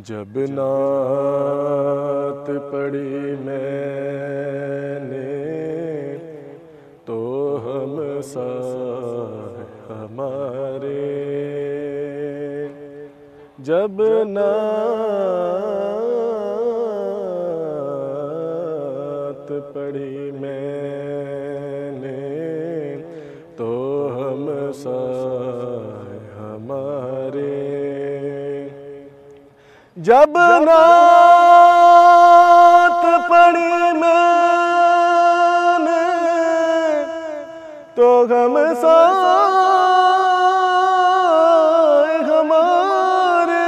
जब नात पढ़ी मैंने तो हम सा हमारे, जब नात पढ़ी मैंने तो हम सा हमारे, जब नात पढ़ी मैंने तो गम साए हमारे,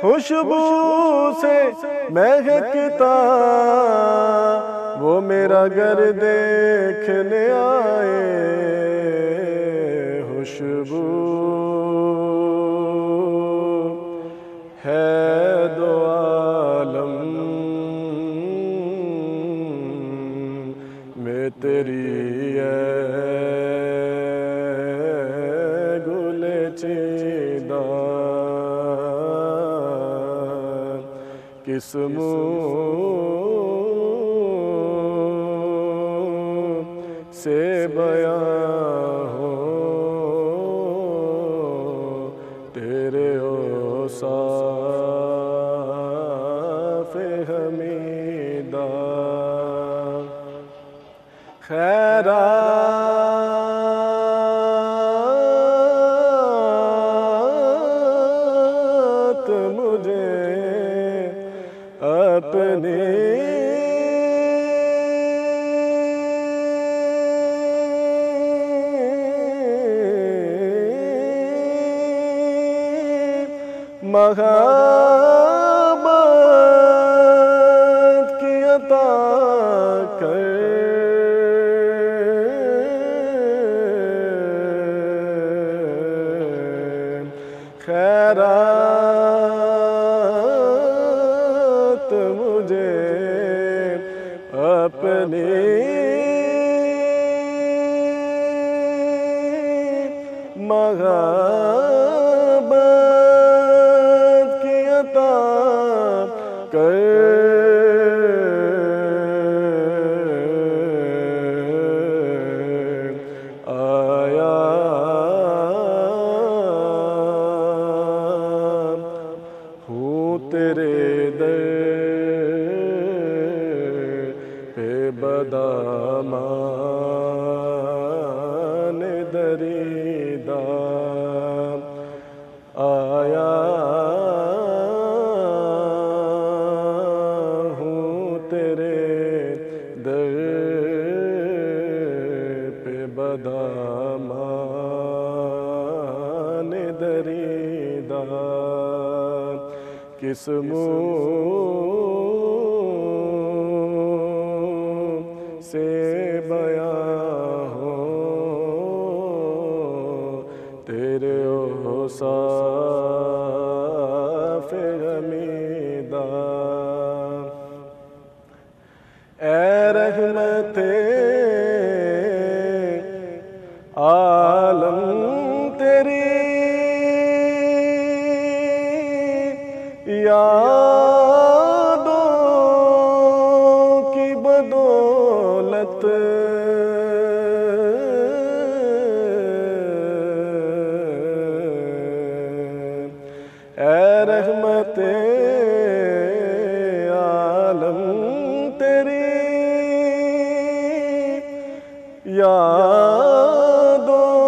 खुशबू से महकता वो मेरा घर देखने आए, खुशबू है दो आलम में तेरी गुले चीदा, किस मुँह से बयां हो तेरे औसाफ़ हमीदा। खैरात मुझे अपने मोहब्बत की अता कर, खैरात मुझे अपनी मोहब्बत की अता कर, आया हूँ तेरे दर पे बदामान दरीदा, आया हूँ तेरे दर पे बदामान दरीदा, किस मुँह से बयां हो तेरे औसाफ़ हमीदा। ऐ रहमते आलम तेरी यादों की बदौलत, ऐ रहमते आलम तेरी यादों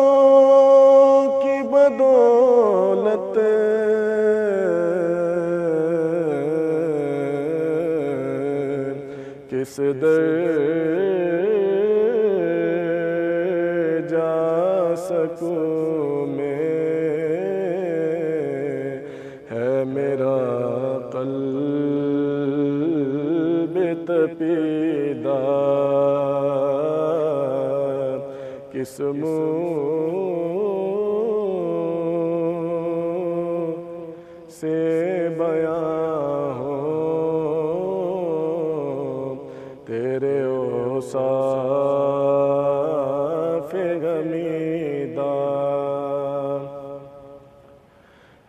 की बदौलत, किस दर जा सकूं मैं, है मेरा क़ल्ब तपीदा, किस मुँह से बयां हो तेरे औसाफ गमीदा।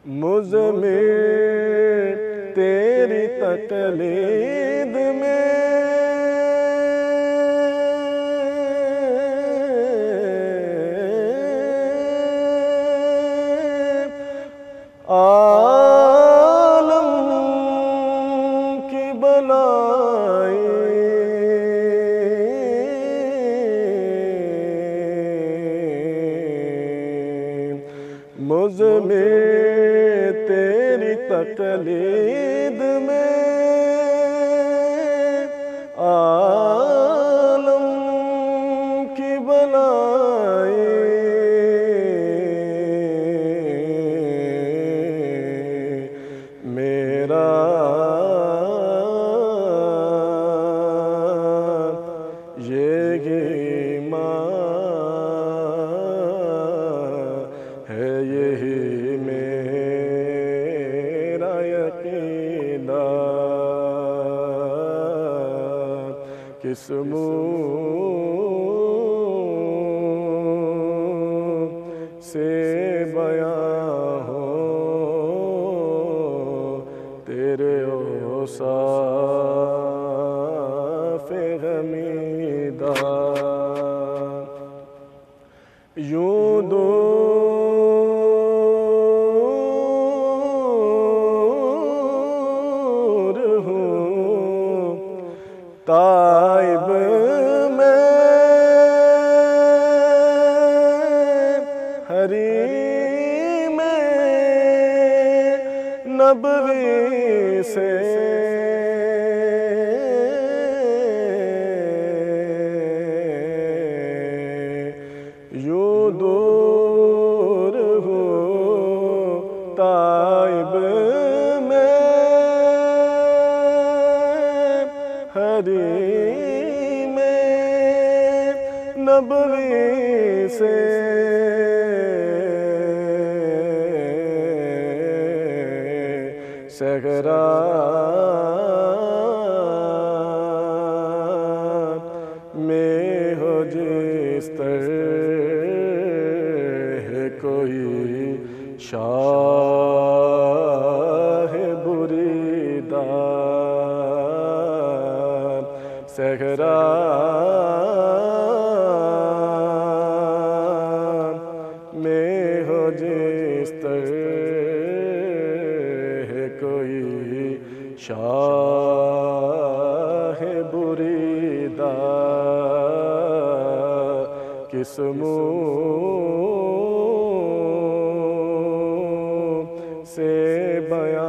मुज़म्मिल तेरी तकलीद में आलम की बलाई मुझमें तेरी तकलीद में आलम की बलाई मेरा ये है यही मेरा यकीना। किस मुँह से बयां हो तेरे औसाफ गमीदा। यूं दूर हूँ ताइब में हरी में नबवी से यूं दूर हूँ ताइब में हरी में नबवी से सहरा में हो जिस तरह कोई शाह बुरीदार सहरा में हो जिस तरह कोई शाह बुरीदार किस मुँह से बयां